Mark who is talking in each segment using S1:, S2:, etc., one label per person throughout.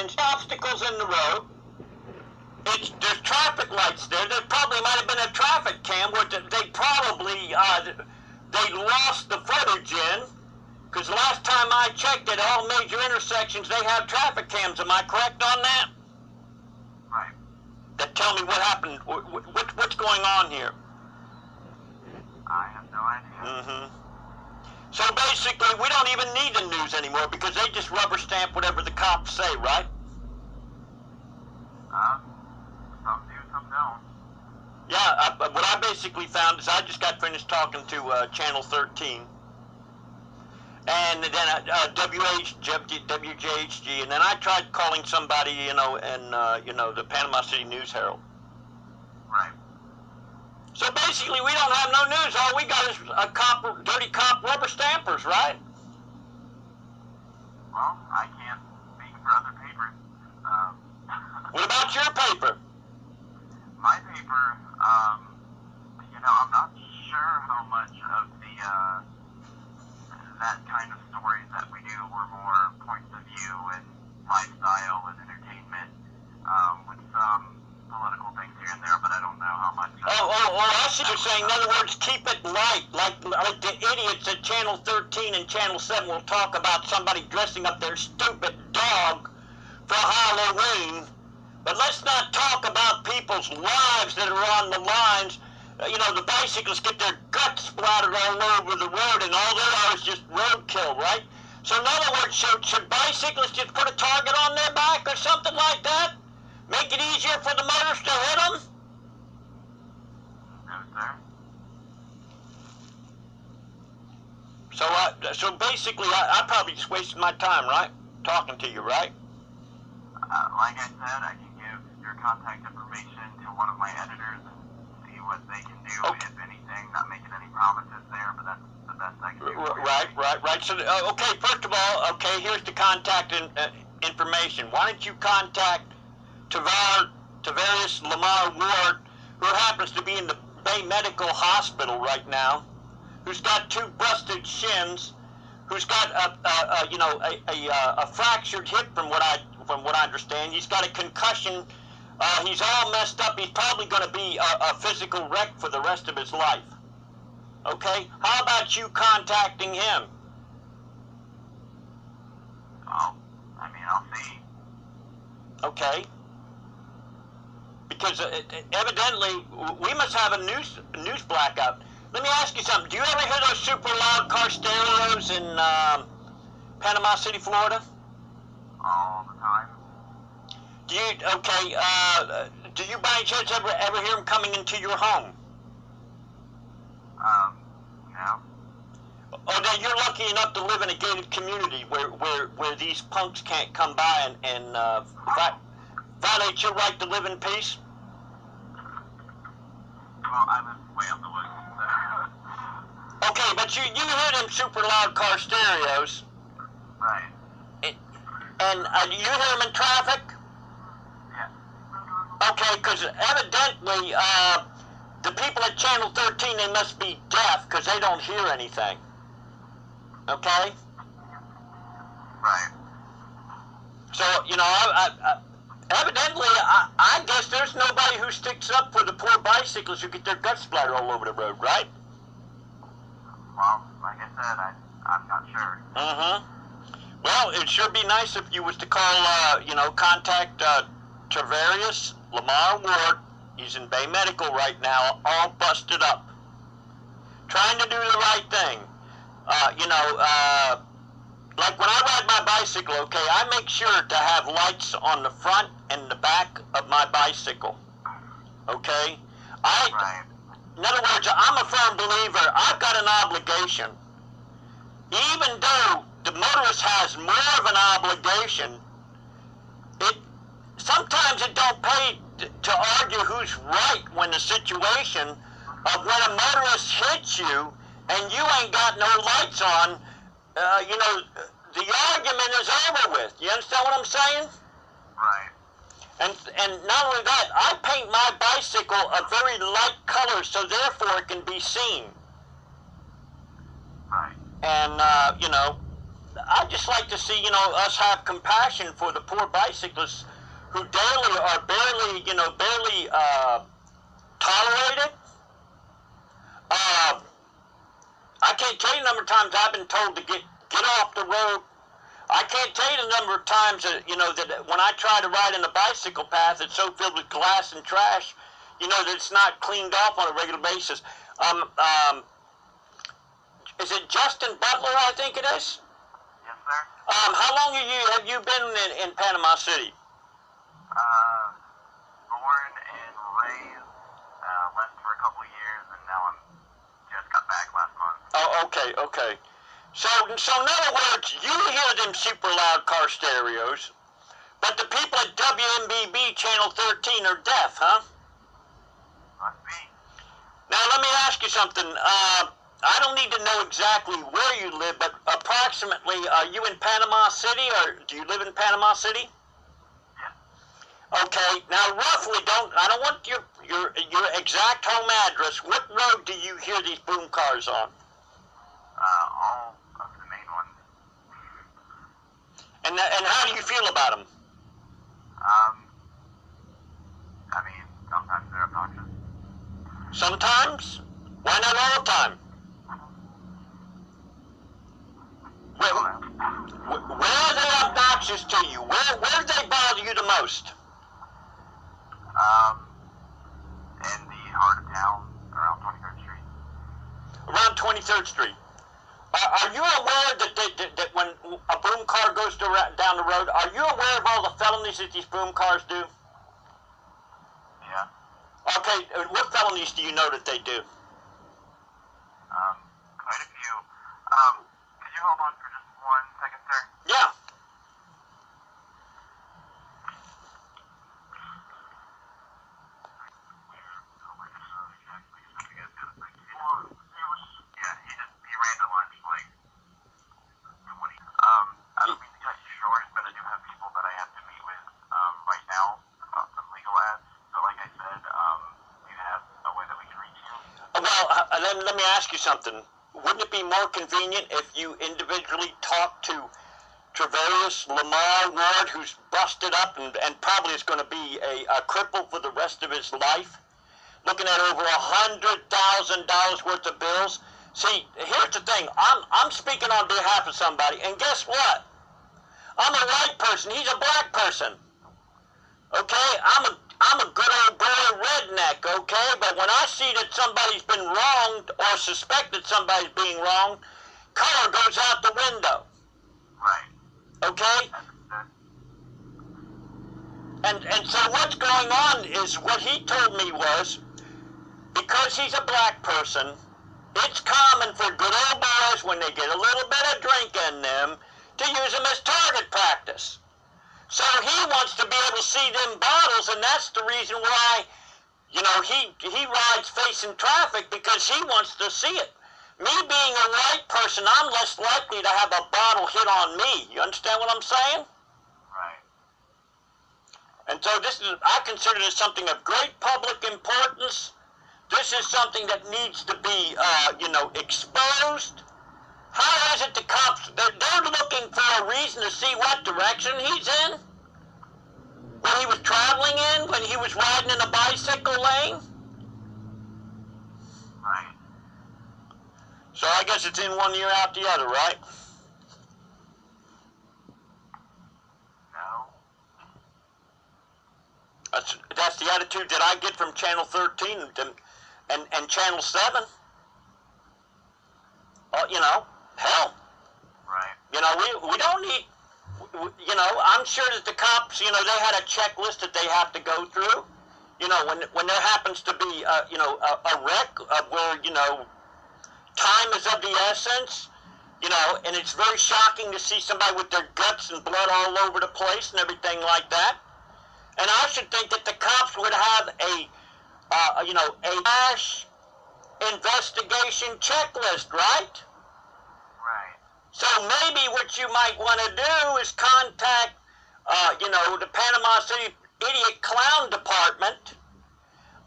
S1: signs, obstacles in the road. There's traffic lights there. There probably might have been a traffic cam where they probably they lost the footage in, because last time I checked at all major intersections they have traffic cams. Am I correct on that?
S2: Right.
S1: That tell me what happened. What's going on here?
S2: I have no idea.
S1: Mm-hmm. So basically, we don't even need the news anymore because they just rubber stamp whatever the cops say, right?
S2: Some do, some don't.
S1: Yeah, what I basically found is I just got finished talking to Channel 13, and then WJHG, and then I tried calling somebody, in the Panama City News Herald.
S2: Right.
S1: So basically, we don't have no news. All we got is dirty cop rubber stampers, right?
S2: Well, I can't speak for other papers.
S1: What about your paper?
S2: My paper, I'm not sure how much of that kind of stories that we do were more points of view and lifestyle and entertainment, with some political things here and there, but I don't know how much.
S1: I see you're saying. In other words, keep it light, like the idiots at Channel 13 and Channel 7 will talk about somebody dressing up their stupid dog for Halloween. But let's not talk about people's lives that are on the lines. The bicyclists get their guts splattered all over the road, and all they are is just roadkill, right? So in other words, should bicyclists just put a target on their back or something like that? Make it easier for the motorists to hit them?
S2: No, sir.
S1: So basically, I probably just wasted my time, right? Talking to you, right?
S2: Like I said, I can give your contact information to one of my editors and see what they can do, if anything. Not making any promises there, but that's the best I can do.
S1: Right. So, okay, first of all, here's the contact information. Why don't you contact Tavares Lamar Ward, who happens to be in the Bay Medical Hospital right now, who's got 2 busted shins, who's got a fractured hip from what I understand. He's got a concussion. He's all messed up. He's probably going to be a physical wreck for the rest of his life. Okay? How about you contacting him?
S2: I'll see.
S1: Okay. Because evidently we must have a news blackout. Let me ask you something. Do you ever hear those super loud car stereos in Panama City, Florida?
S2: All the time.
S1: Do you by any chance ever hear them coming into your home?
S2: No.
S1: Oh, now you're lucky enough to live in a gated community where these punks can't come by and violate your right to live in peace?
S2: Well, I live way up the woods.
S1: Okay, but you hear them super loud car stereos.
S2: Right.
S1: And you hear them in traffic?
S2: Yeah.
S1: Okay, because evidently the people at Channel 13, they must be deaf because they don't hear anything. Okay?
S2: Right.
S1: So, evidently, I guess there's nobody who sticks up for the poor bicyclists who get their guts splattered all over the road, right?
S2: Well, like I said, I'm not sure.
S1: Mm-hmm. Well, it'd sure be nice if you was to call, contact Tavares Lamar Ward. He's in Bay Medical right now, all busted up. Trying to do the right thing. Like when I ride my bicycle, okay, I make sure to have lights on the front and the back of my bicycle. Okay?
S2: Right.
S1: In other words, I'm a firm believer. I've got an obligation. Even though the motorist has more of an obligation, sometimes it don't pay to argue who's right when the situation of when a motorist hits you and you ain't got no lights on, the argument is over with. You understand what I'm saying?
S2: Right.
S1: And not only that, I paint my bicycle a very light color so therefore it can be seen.
S2: Right.
S1: And, I just like to see, us have compassion for the poor bicyclists who daily are barely tolerated. I can't tell you the number of times I've been told to get off the road. I can't tell you the number of times that, that when I try to ride in a bicycle path that's so filled with glass and trash, that it's not cleaned off on a regular basis. Is it Justin Butler, I think it is?
S2: Yes, sir.
S1: How long have you been in Panama City?
S2: Born and raised, left for a couple of years, and now I'm just got back last month. Oh,
S1: okay. So in other words, you hear them super loud car stereos, but the people at WMBB Channel 13 are deaf, huh?
S2: Must be.
S1: Now let me ask you something. I don't need to know exactly where you live, but approximately, are you in Panama City, or do you live in Panama City?
S2: Yeah.
S1: Okay. Now, roughly, I don't want your exact home address. What road do you hear these boom cars on?
S2: All of the main ones.
S1: And how do you feel about them?
S2: I mean, sometimes they're obnoxious.
S1: Sometimes? Why not all the time? Where are they obnoxious to you? Where do they bother you the most?
S2: In the heart of town, around 23rd Street.
S1: Around 23rd Street. Are you aware that when a boom car goes down the road, are you aware of all the felonies that these boom cars do?
S2: Yeah.
S1: Okay, what felonies do you know that they do?
S2: Quite a few. Could you hold on for just 1 second, sir?
S1: Yeah.
S2: He ran to lunch like 20. I don't mean to cut you short, but I do have people that I have to meet with right now about some legal ads. So like I said, you have a way that we can reach you.
S1: Well, let me ask you something. Wouldn't it be more convenient if you individually talked to Travarius Lamar Ward, who's busted up and probably is going to be a cripple for the rest of his life, looking at over $100,000 worth of bills? See, here's the thing. I'm speaking on behalf of somebody, and guess what? I'm a white person. He's a black person. Okay? I'm a good old boy redneck, okay? But when I see that somebody's been wronged or suspect that somebody's being wronged, color goes out the window.
S2: Right.
S1: Okay? And so what's going on is what he told me was, because he's a black person, it's common for good old boys, when they get a little bit of drink in them, to use them as target practice. So he wants to be able to see them bottles, and that's the reason why, he rides facing traffic, because he wants to see it. Me being a white person, I'm less likely to have a bottle hit on me. You understand what I'm saying?
S2: Right.
S1: And so I consider this something of great public importance. This is something that needs to be, exposed. How is it the cops, they're looking for a reason to see what direction he's in? When he was traveling in? When he was riding in a bicycle lane?
S2: Right.
S1: So I guess it's in one ear, out the other, right?
S2: No.
S1: That's the attitude that I get from Channel 13 and Channel 7. Hell.
S2: Right.
S1: We don't need, I'm sure that the cops, they had a checklist that they have to go through. When there happens to be, a wreck where, time is of the essence, and it's very shocking to see somebody with their guts and blood all over the place and everything like that. And I should think that the cops would have a crash investigation checklist, right?
S2: Right.
S1: So maybe what you might want to do is contact, the Panama City Idiot Clown Department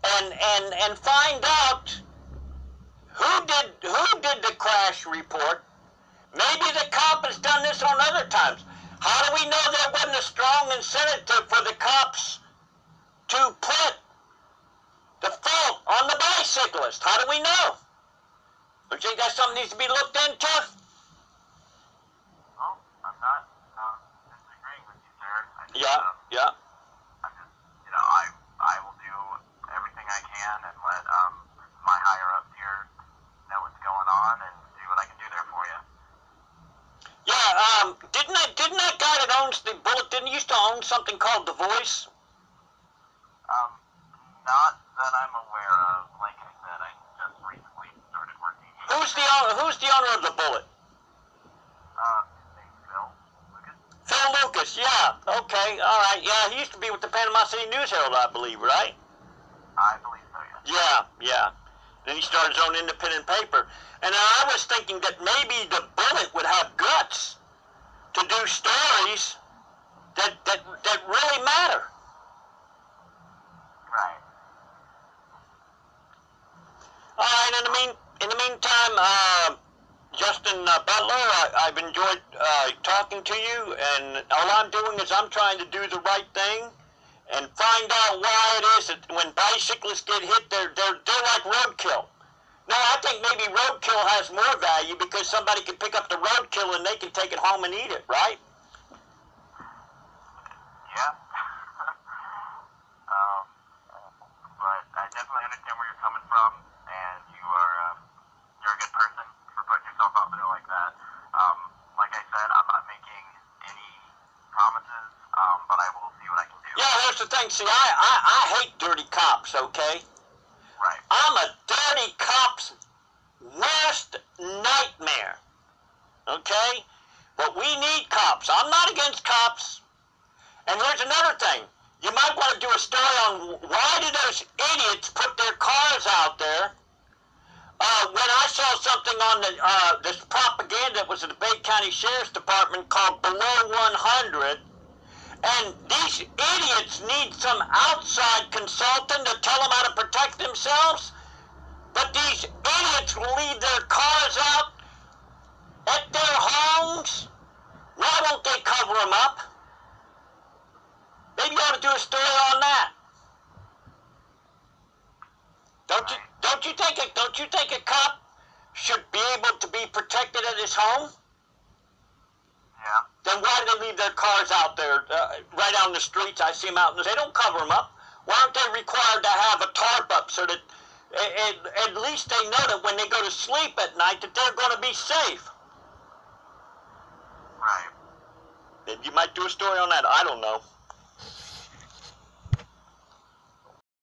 S1: and find out who did the crash report. Maybe the cop has done this on other times. How do we know there wasn't a strong incentive for the cops to put the fault on the bicyclist? How do we know? Don't you think that's something that needs to be looked into?
S2: Well, I'm not disagreeing with you, sir.
S1: Yeah.
S2: I'm just, I will do everything I can and let my higher ups here know what's going on and see what I can do there for you.
S1: Yeah, didn't that guy that owns the Bullet, didn't he used to own something called The Voice?
S2: Not that I'm aware of. Like I said, I just recently started working.
S1: Who's the owner of the Bullet?
S2: His name's Phil Lucas.
S1: Phil Lucas, yeah. Okay, all right. Yeah, he used to be with the Panama City News Herald, I believe, right?
S2: I believe so, yes.
S1: Yeah. Then he started his own independent paper. And I was thinking that maybe the Bullet would have guts to do stories that really matter.
S2: Right.
S1: All right. In the meantime, Justin Butler, I've enjoyed talking to you, and all I'm doing is I'm trying to do the right thing and find out why it is that when bicyclists get hit, they're like roadkill. No, I think maybe roadkill has more value because somebody can pick up the roadkill and they can take it home and eat it, right?
S2: Yeah. But I definitely understand where you're coming from, and you're a good person for putting yourself out there like that. Like I said, I'm not making any promises, but I will see what I can do.
S1: Yeah, here's the thing. See, I hate dirty cops, okay?
S2: Right.
S1: I'm a dirty cop's worst nightmare, okay? But we need cops. I'm not against cops. And here's another thing. You might want to do a story on why do those idiots put their cars out there. When I saw something on this propaganda that was at the Bay County Sheriff's Department called Below 100, and these idiots need some outside consultant to tell them how to protect themselves, but these idiots will leave their cars out at their homes. Why won't they cover them up? Maybe you ought to do a story on that. Don't you think a cop should be able to be protected at his home?
S2: Yeah.
S1: Then why do they leave their cars out there right out in the streets? I see them out, and they don't cover them up. Why aren't they required to have a tarp up so that at least they know that when they go to sleep at night that they're going to be safe?
S2: Right.
S1: You might do a story on that. I don't know.